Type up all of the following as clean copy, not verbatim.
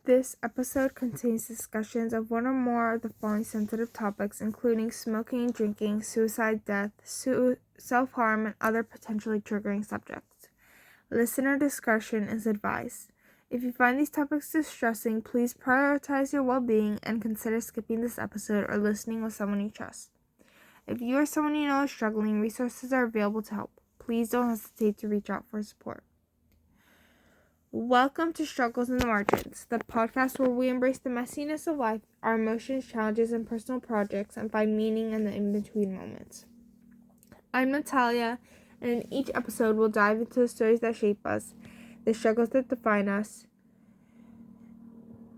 This episode contains discussions of one or more of the following sensitive topics, including smoking and drinking, suicide, death, self-harm, and other potentially triggering subjects. Listener discretion is advised. If you find these topics distressing, please prioritize your well-being and consider skipping this episode or listening with someone you trust. If you or someone you know is struggling, resources are available to help. Please don't hesitate to reach out for support. Welcome to Struggles in the Margins, the podcast where we embrace the messiness of life, our emotions, challenges, and personal projects, and find meaning in the in-between moments. I'm Natalia, and in each episode we'll dive into the stories that shape us, the struggles that define us,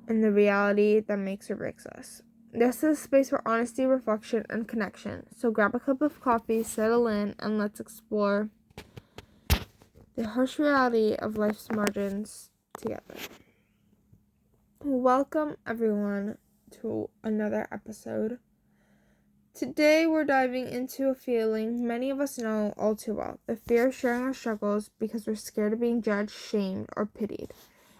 and the reality that makes or breaks us. This is a space for honesty, reflection, and connection, so grab a cup of coffee, settle in, and let's explore the harsh reality of life's margins together. Welcome everyone to another episode. Today we're diving into a feeling many of us know all too well, the fear of sharing our struggles because we're scared of being judged, shamed, or pitied.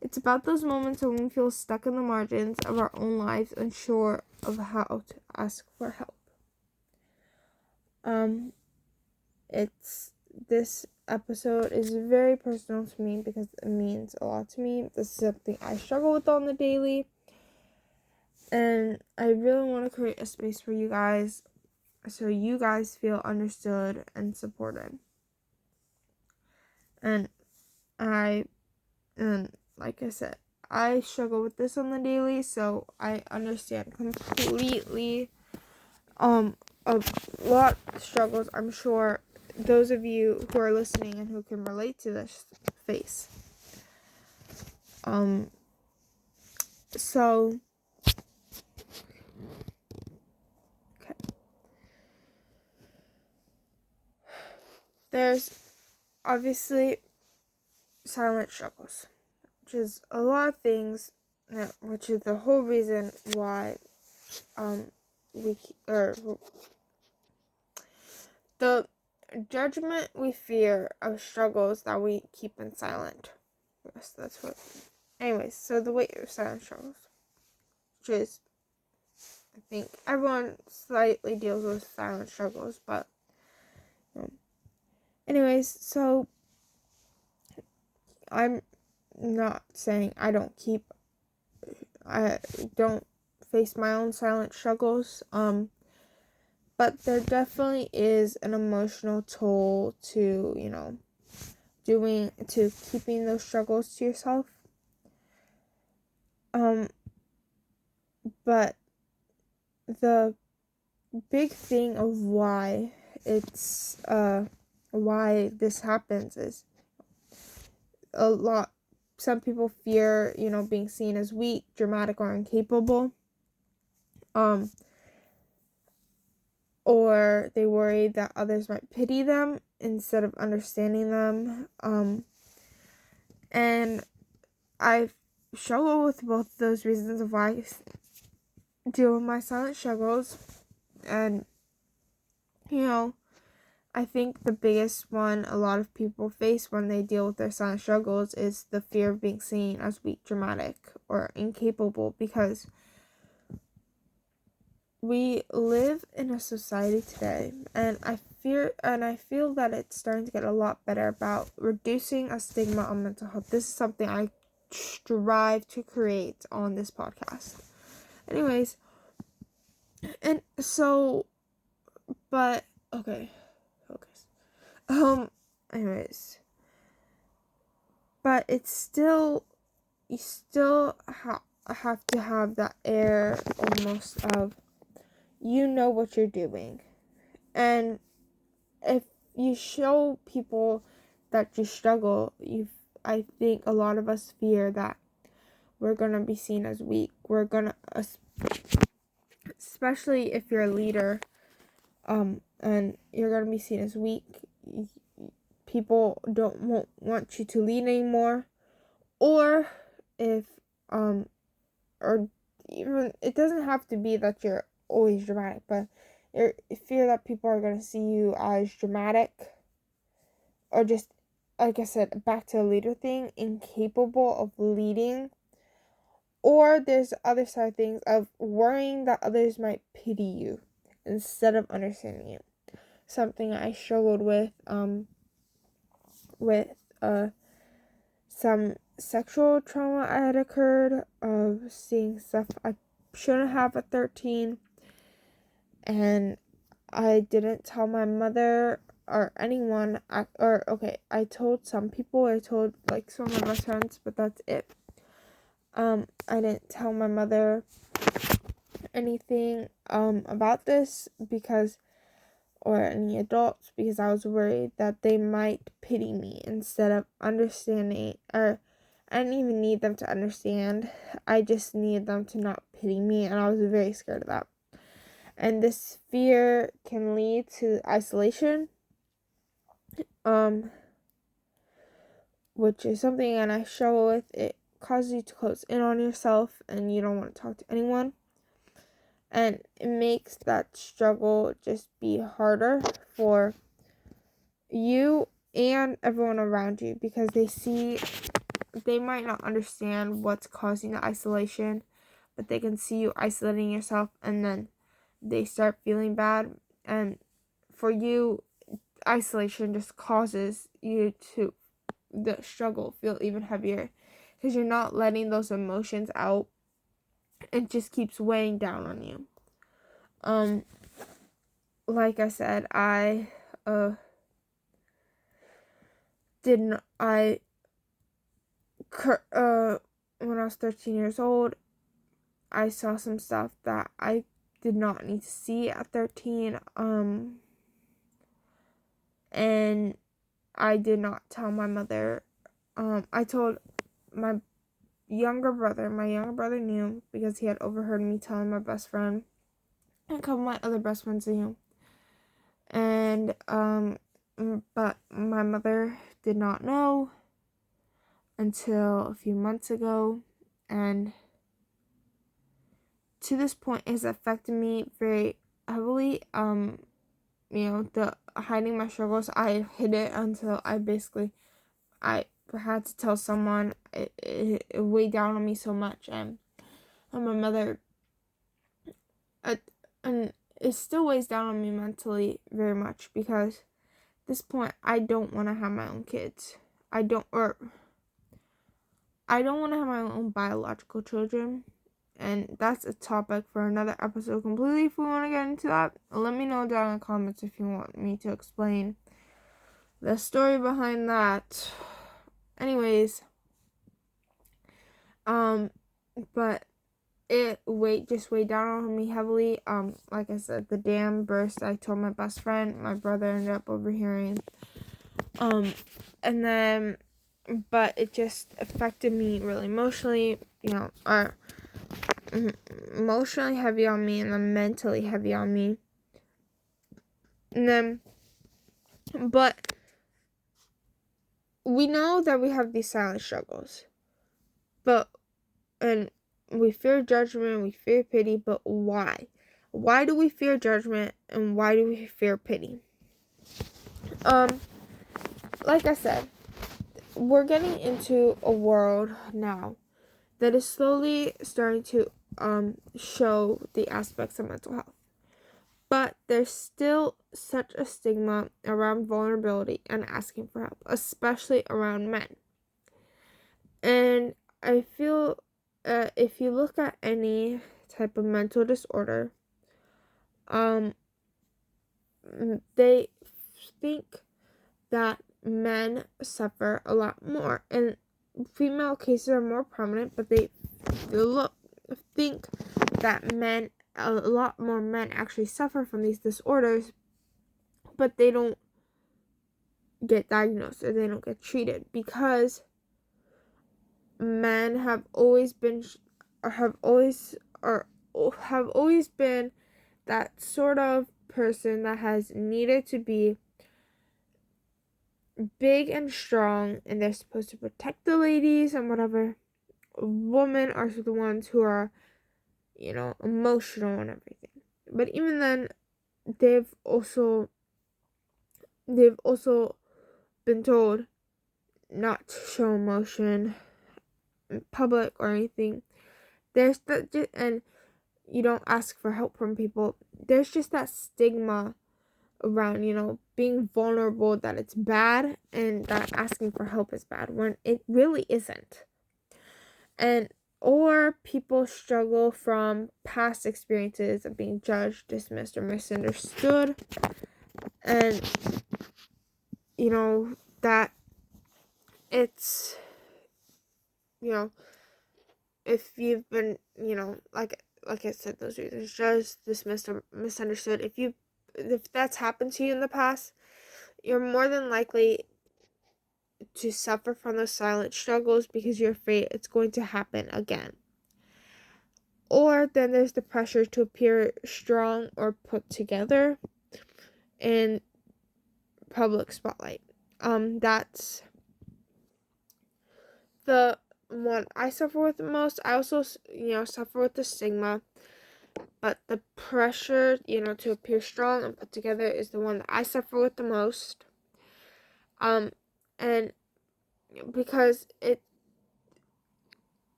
It's about those moments when we feel stuck in the margins of our own lives, unsure of how to ask for help. This episode is very personal to me because it means a lot to me. This is something I struggle with on the daily, and I really want to create a space for you guys so you guys feel understood and supported. And like I said, I struggle with this on the daily, so I understand completely a lot of struggles. I'm sure those of you who are listening and who can relate to this face. Okay. There's obviously silent struggles, which is a lot of things, which is the whole reason why the judgment we fear of struggles that we keep in silent. Yes, that's what. Anyways, so the weight of silent struggles, which is, I think everyone slightly deals with silent struggles, but anyways, so I'm not saying I don't face my own silent struggles, but there definitely is an emotional toll to, keeping those struggles to yourself. But the big thing of why this happens is some people fear, being seen as weak, dramatic, or incapable. Or they worry that others might pity them instead of understanding them. And I struggle with both those reasons of why I deal with my silent struggles. And, I think the biggest one a lot of people face when they deal with their silent struggles is the fear of being seen as weak, dramatic, or incapable, because we live in a society today, and I feel that it's starting to get a lot better about reducing a stigma on mental health. This is something I strive to create on this podcast. Anyways, and so, but okay, focus. Anyways, but it's still, you still have to have that air almost of, you know what you're doing. And if you show people that you struggle, I think a lot of us fear that we're going to be seen as weak. We're going to, especially if you're a leader, and you're going to be seen as weak. People won't want you to lead anymore. Or if, or even, it doesn't have to be that you're always dramatic, but you fear that people are going to see you as dramatic, or just, like I said, back to the leader thing, incapable of leading, or there's the other side of things of worrying that others might pity you instead of understanding you. Something I struggled with some sexual trauma I had occurred of seeing stuff I shouldn't have at 13, and I didn't tell my mother or anyone, I told some people, I told like some of my best friends, but that's it. I didn't tell my mother anything about this or any adults, because I was worried that they might pity me instead of understanding, or I didn't even need them to understand. I just needed them to not pity me, and I was very scared of that. And this fear can lead to isolation, which is something and I struggle with. It causes you to close in on yourself, and you don't want to talk to anyone. And it makes that struggle just be harder for you and everyone around you, because they might not understand what's causing the isolation, but they can see you isolating yourself, and then they start feeling bad. And for you, isolation just causes you to the struggle feel even heavier, because you're not letting those emotions out. It just keeps weighing down on you. Like I said, when I was 13 years old, I saw some stuff that I did not need to see at 13, and I did not tell my mother. I told my younger brother. My younger brother knew, because he had overheard me telling my best friend, and a couple of my other best friends knew. And, but my mother did not know until a few months ago, and to this point it has affected me very heavily. The hiding my struggles, I hid it until I had to tell someone. It weighed down on me so much, and my mother, and it still weighs down on me mentally very much, because at this point I don't want to have my own kids. I don't want to have my own biological children, and that's a topic for another episode completely. If we want to get into that, let me know down in the comments if you want me to explain the story behind that. Anyways, but it just weighed down on me heavily. Like I said, the dam burst. I told my best friend. My brother ended up overhearing. And then, but it just affected me really emotionally. Emotionally heavy on me, and then mentally heavy on me. And then, but we know that we have these silent struggles, and we fear judgment, we fear pity, but why? Why do we fear judgment, and why do we fear pity? Like I said, we're getting into a world now that is slowly starting to show the aspects of mental health. But there's still such a stigma around vulnerability and asking for help, especially around men. And I feel if you look at any type of mental disorder, they think that men suffer a lot more, and female cases are more prominent, but they think that a lot more men actually suffer from these disorders, but they don't get diagnosed or they don't get treated, because men have always been that sort of person that has needed to be big and strong, and they're supposed to protect the ladies and whatever. Women are the ones who are, emotional and everything. But even then, they've also been told not to show emotion in public or anything, and you don't ask for help from people, there's just that stigma around, being vulnerable, that it's bad, and that asking for help is bad, when it really isn't. Or people struggle from past experiences of being judged, dismissed, or misunderstood. And, that it's, if you've been, like I said, those reasons, judged, dismissed, or misunderstood, if that's happened to you in the past, you're more than likely to suffer from those silent struggles because you're afraid it's going to happen again. Or then there's the pressure to appear strong or put together in public spotlight. That's the one I suffer with the most. I also, suffer with the stigma, but the pressure, to appear strong and put together is the one that I suffer with the most. And because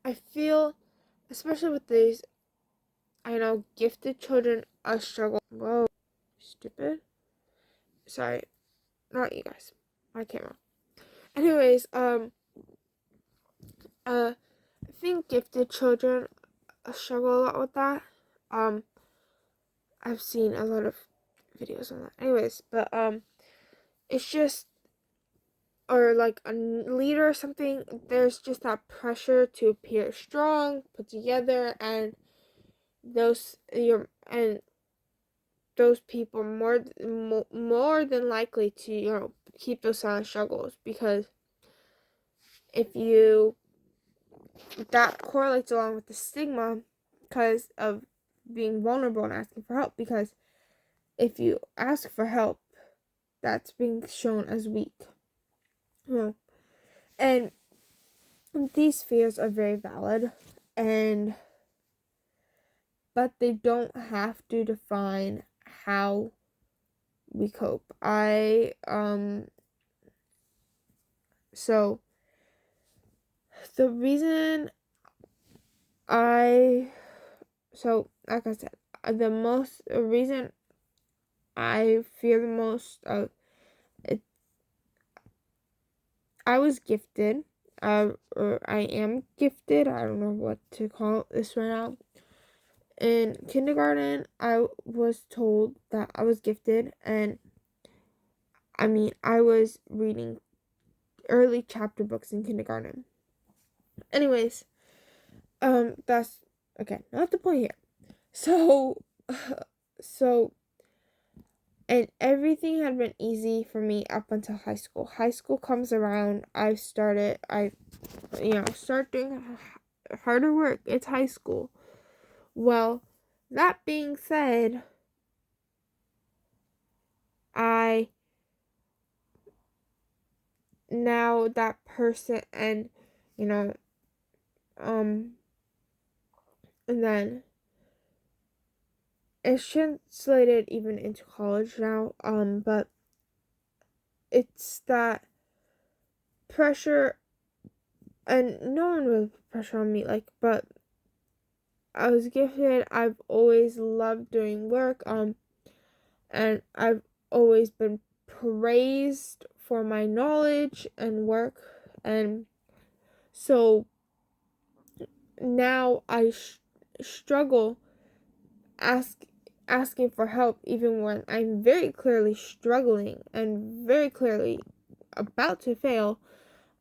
I feel, especially with these, I know gifted children struggle. Whoa, stupid. Sorry, not you guys. My camera. Anyways, I think gifted children struggle a lot with that. I've seen a lot of videos on that. Anyways, but it's just, or like a leader or something, there's just that pressure to appear strong, put together, and those people more than likely to keep those silent struggles, because that correlates along with the stigma because of being vulnerable and asking for help, because if you ask for help, that's being shown as weak. And these fears are very valid, but they don't have to define how we cope. So the reason like I said, the reason I fear the most of it, I was gifted, or I am gifted. I don't know what to call this right now. In kindergarten, I was told that I was gifted, and I was reading early chapter books in kindergarten. Anyways, that's okay, not the point here. So, and everything had been easy for me up until high school. High school comes around, start doing harder work. It's high school. Well, that being said, now that person, and and then it's translated even into college now, but it's that pressure, and no one really put pressure on me, but I was gifted. I've always loved doing work, and I've always been praised for my knowledge and work, and so now I struggle asking for help, even when I'm very clearly struggling and very clearly about to fail.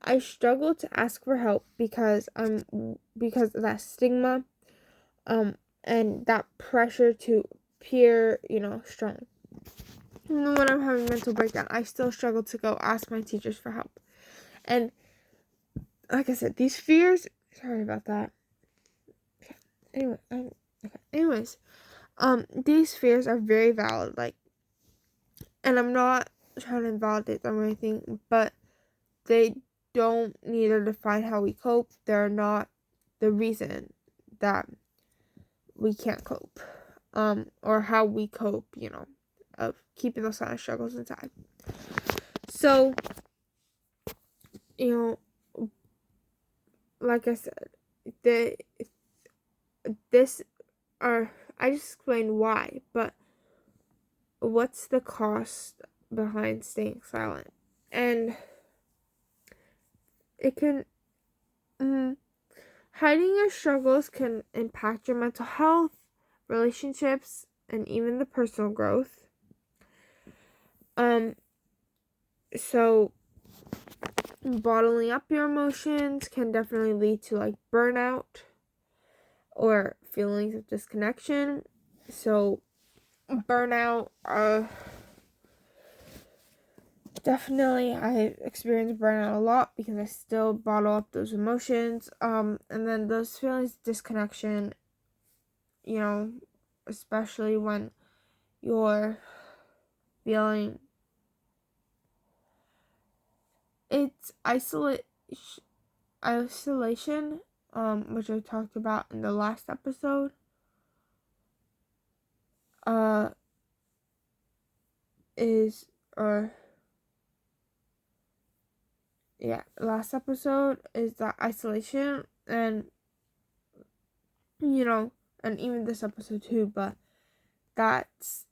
I struggle to ask for help because of that stigma, and that pressure to appear, strong. Even when I'm having mental breakdown, I still struggle to go ask my teachers for help. And like I said, these fears. Sorry about that. Okay. Anyways, these fears are very valid. And I'm not trying to invalidate them or anything, but they don't need to define how we cope. They're not the reason that we can't cope, or how we cope, of keeping those silent struggles inside. So, like I said, this, or I just explained why, but what's the cost behind staying silent? And it can, hiding your struggles can impact your mental health, relationships, and even the personal growth. So bottling up your emotions can definitely lead to like burnout or feelings of disconnection. So burnout, definitely I experienced burnout a lot because I still bottle up those emotions. And then those feelings of disconnection, especially when you're feeling, it's isolation, which I talked about in the last episode. Last episode is that isolation, and and even this episode too, but that's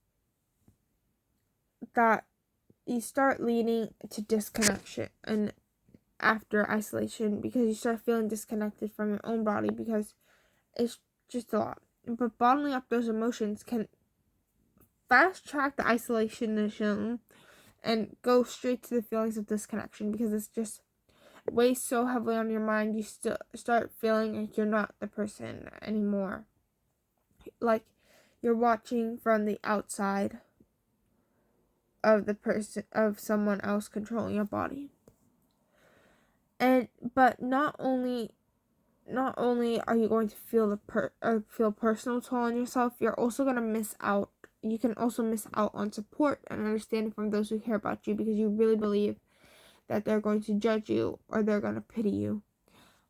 that you start leading to disconnection and after isolation, because you start feeling disconnected from your own body because it's just a lot. But bottling up those emotions can fast track the isolation and go straight to the feelings of disconnection, because it's just weighs so heavily on your mind. You still start feeling like you're not the person anymore, like you're watching from the outside of the person, of someone else controlling your body. But not only are you going to feel feel personal toll on yourself, you're also going to miss out. You can also miss out on support and understanding from those who care about you, because you really believe that they're going to judge you or they're going to pity you,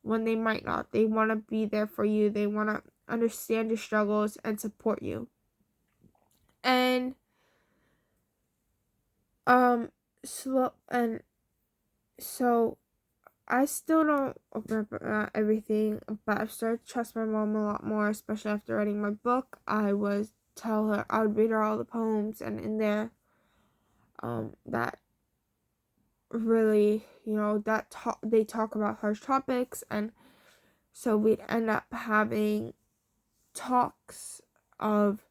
when they might not. They want to be there for you. They want to understand your struggles and support you. And so I still don't remember everything, but I've started to trust my mom a lot more, especially after writing my book. I would read her all the poems, and in there, that really, they talk about harsh topics, and so we'd end up having talks of,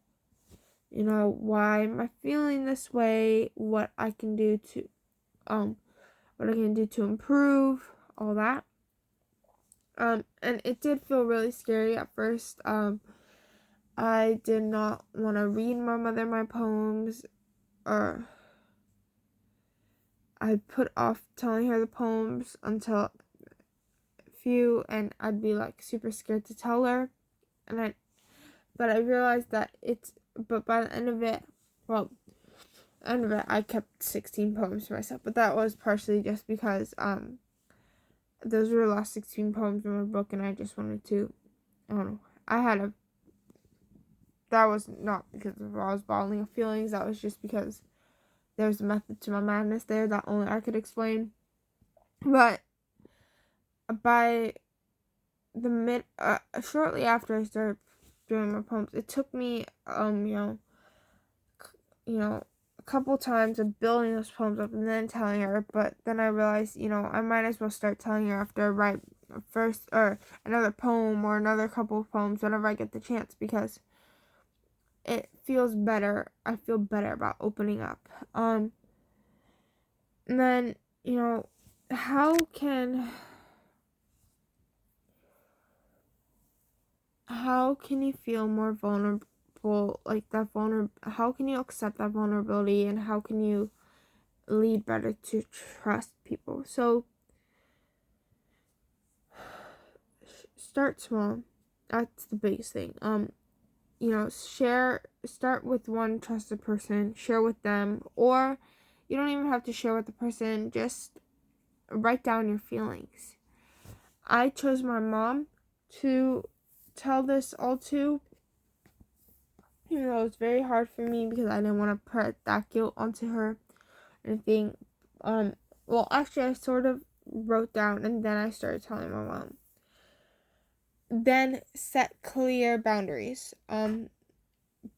why am I feeling this way, what I can do to improve, all that. And it did feel really scary at first. I did not want to read my mother my poems, or I put off telling her the poems until a few, and I'd be like super scared to tell her. But I realized that but by the end of it, I kept 16 poems to myself, but that was partially just because, those were the last 16 poems in my book, and I just wanted to, I don't know, that was not because I was bottling up feelings, that was just because there's a method to my madness there that only I could explain. But by the shortly after I started doing my poems, it took me, a couple times of building those poems up and then telling her, but then I realized, I might as well start telling her after I write first, or another poem or another couple of poems whenever I get the chance, because it feels better. I feel better about opening up. And then, how can you feel more vulnerable, like that how can you accept that vulnerability, and how can you lead better to trust people? So start small. That's the biggest thing. Start with one trusted person, share with them, or you don't even have to share with the person, just write down your feelings. I chose my mom to tell this all to. It was very hard for me because I didn't want to put that guilt onto her or anything. Actually, I sort of wrote down and then I started telling my mom. then set clear boundaries.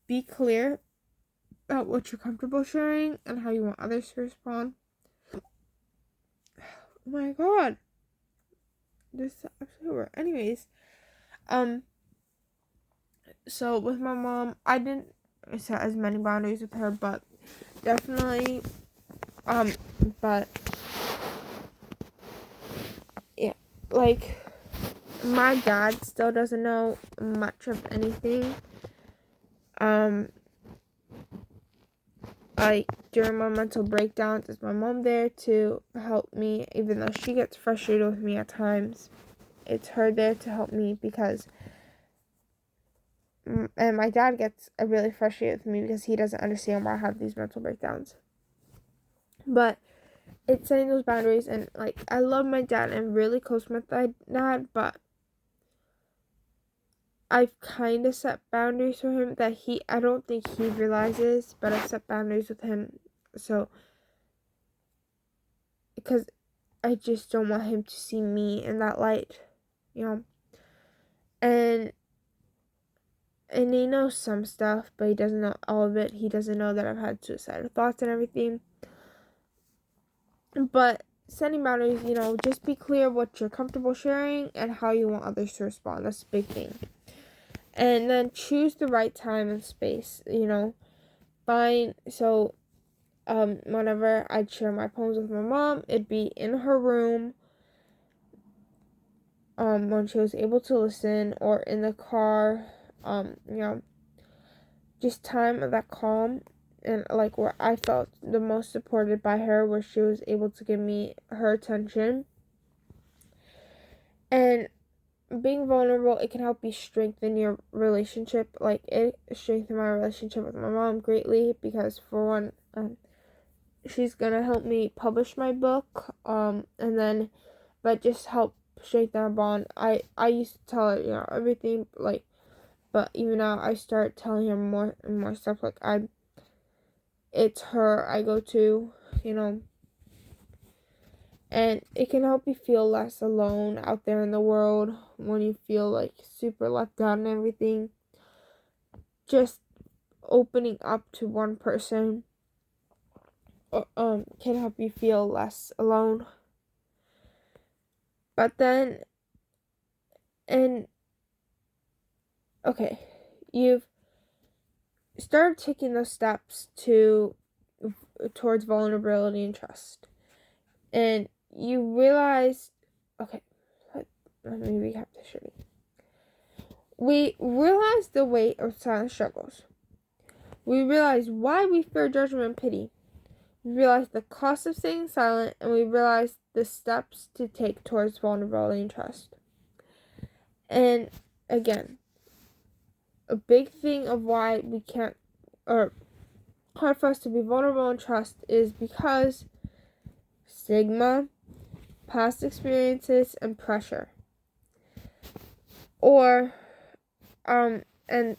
Be clear about what you're comfortable sharing and how you want others to respond. Oh my god. This is actually over. Anyways, so with my mom, I didn't set as many boundaries with her, but definitely, but yeah, like, my dad still doesn't know much of anything. Like, during my mental breakdowns, is my mom there to help me, even though she gets frustrated with me at times. It's her there to help me because, and my dad gets really frustrated with me because he doesn't understand why I have these mental breakdowns. But it's setting those boundaries, and, like, I love my dad and I'm really close with my dad, but I've kind of set boundaries for him that I don't think he realizes, but I've set boundaries with him, so, because I just don't want him to see me in that light, and he knows some stuff, but he doesn't know all of it. He doesn't know that I've had suicidal thoughts and everything, but setting boundaries, just be clear what you're comfortable sharing and how you want others to respond. That's a big thing. And then choose the right time and space, whenever I'd share my poems with my mom, it'd be in her room, when she was able to listen, or in the car, just time of that calm, and, like, where I felt the most supported by her, where she was able to give me her attention. And being vulnerable, it can help you strengthen your relationship. Like, it strengthened my relationship with my mom greatly, because, for one, she's gonna help me publish my book, but just help strengthen our bond. I used to tell her, everything, like, but even now I start telling her more and more stuff. Like, it's her I go to, and it can help you feel less alone out there in the world when you feel, like, super left out and everything. Just opening up to one person can help you feel less alone. But then, you've started taking those steps towards vulnerability and trust, and you realize, let me recap this shortly. We realize the weight of silent struggles. We realize why we fear judgment and pity. We realize the cost of staying silent, and we realize the steps to take towards vulnerability and trust. And again, a big thing of why we can't, or hard for us to be vulnerable and trust, is because stigma, past experiences, and pressure. Or, and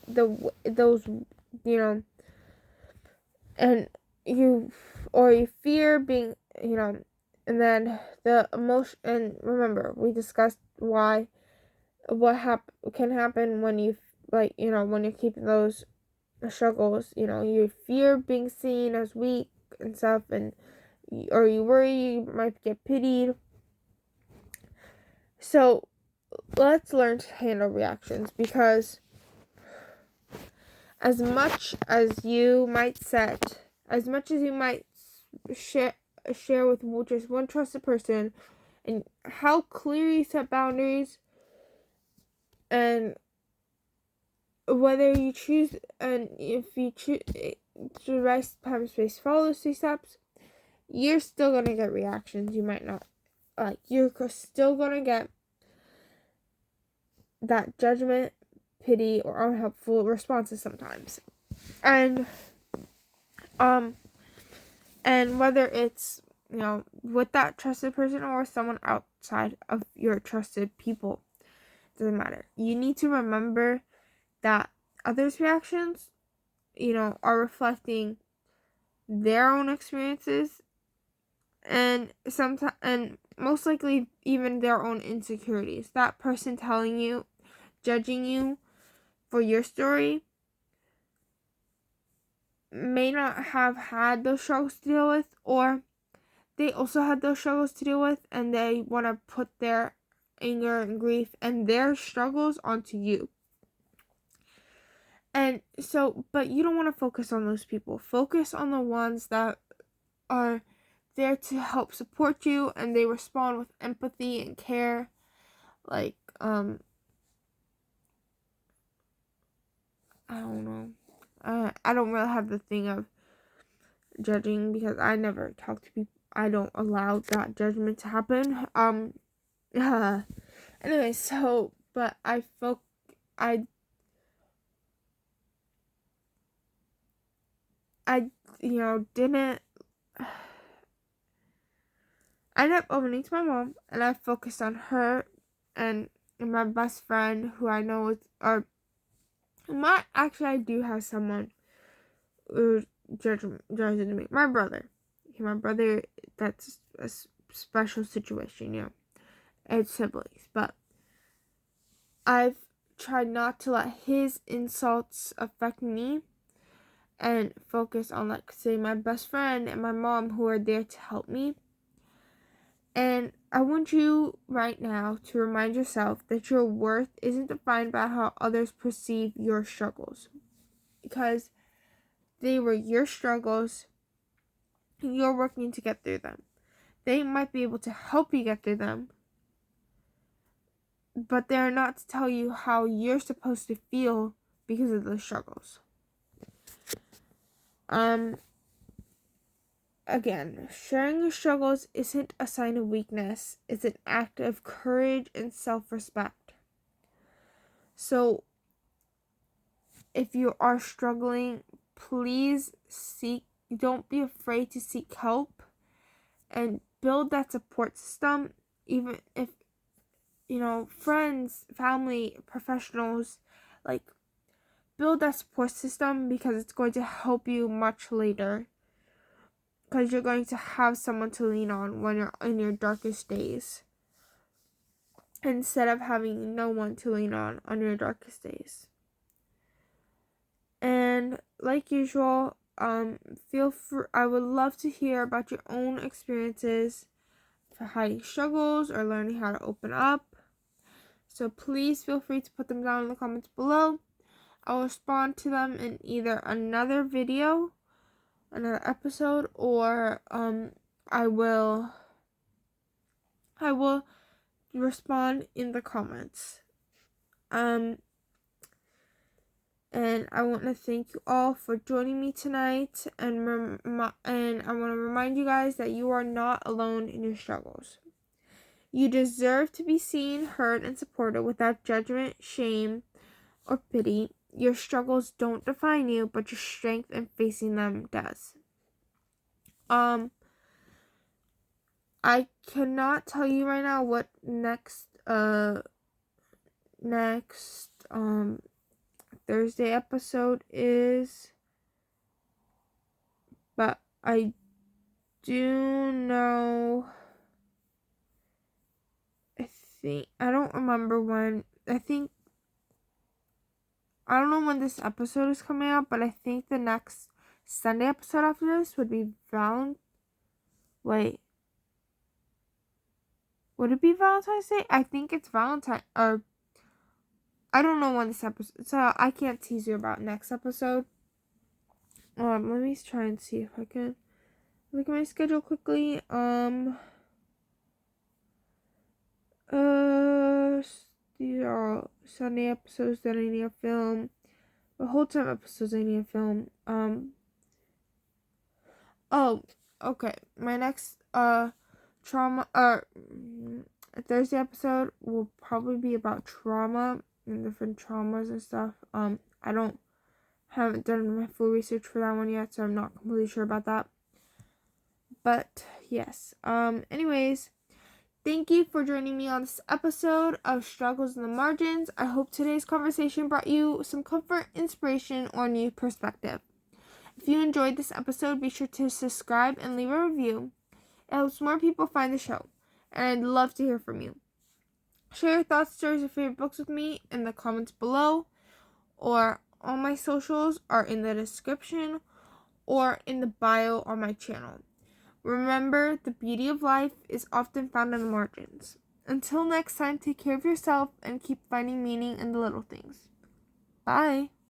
those, and you fear being, and then the emotion. And remember, we discussed what can happen when you, when you're keeping those struggles. You fear being seen as weak and stuff, or you worry you might get pitied. So let's learn to handle reactions, because as much as you might share with just one trusted person, and how clear you set boundaries, and whether you choose, and if you choose the right time space, follow those 3 steps, you're still gonna get reactions. You might not, you're still gonna get that judgment, pity, or unhelpful responses sometimes. And whether it's, with that trusted person or someone outside of your trusted people, doesn't matter. You need to remember that others' reactions, are reflecting their own experiences, and sometimes, and most likely, even their own insecurities. That person telling you judging you for your story may not have had those struggles to deal with, or they also had those struggles to deal with, and they want to put their anger and grief and their struggles onto you. And so, but you don't want to focus on those people. Focus on the ones that are there to help support you, and they respond with empathy and care. Like, I don't know. I don't really have the thing of judging because I never talk to people. I don't allow that judgment to happen. Anyway, so, but I didn't. I ended up opening to my mom, and I focused on her and my best friend, who I know is, I do have someone who judges me. My brother. My brother, that's a special situation, it's siblings, but I've tried not to let his insults affect me and focus on, like, say, my best friend and my mom, who are there to help me. And I want you right now to remind yourself that your worth isn't defined by how others perceive your struggles, because they were your struggles and you're working to get through them. They might be able to help you get through them, but they're not to tell you how you're supposed to feel because of those struggles. Again, sharing your struggles isn't a sign of weakness. It's an act of courage and self-respect. So, if you are struggling, please don't be afraid to seek help and build that support system, even if, friends, family, professionals, like, build that support system, because it's going to help you much later. Because you're going to have someone to lean on when you're in your darkest days, instead of having no one to lean on your darkest days. And like usual, feel free. I would love to hear about your own experiences for hiding struggles or learning how to open up. So please feel free to put them down in the comments below. I'll respond to them in either another video, another episode, or I will respond in the comments. And I want to thank you all for joining me tonight, and I want to remind you guys that you are not alone in your struggles. You deserve to be seen, heard, and supported without judgment, shame, or pity. Your struggles don't define you, but your strength in facing them does. I cannot tell you right now what next Thursday episode is, but I do know, I don't remember when, I don't know when this episode is coming out, but I think the next Sunday episode after this would be would it be Valentine's Day? I think it's Valentine, or I don't know when this episode, so I can't tease you about next episode. Let me try and see if I can look at my schedule quickly. These are Sunday episodes that I need to film. The whole time episodes I need to film. Okay. My next Thursday episode will probably be about trauma and different traumas and stuff. I haven't done my full research for that one yet, so I'm not completely sure about that. But yes. Anyways, thank you for joining me on this episode of Struggles in the Margins. I hope today's conversation brought you some comfort, inspiration, or new perspective. If you enjoyed this episode, be sure to subscribe and leave a review. It helps more people find the show, and I'd love to hear from you. Share your thoughts, stories, or favorite books with me in the comments below, or all my socials are in the description or in the bio on my channel. Remember, the beauty of life is often found in the margins. Until next time, take care of yourself and keep finding meaning in the little things. Bye!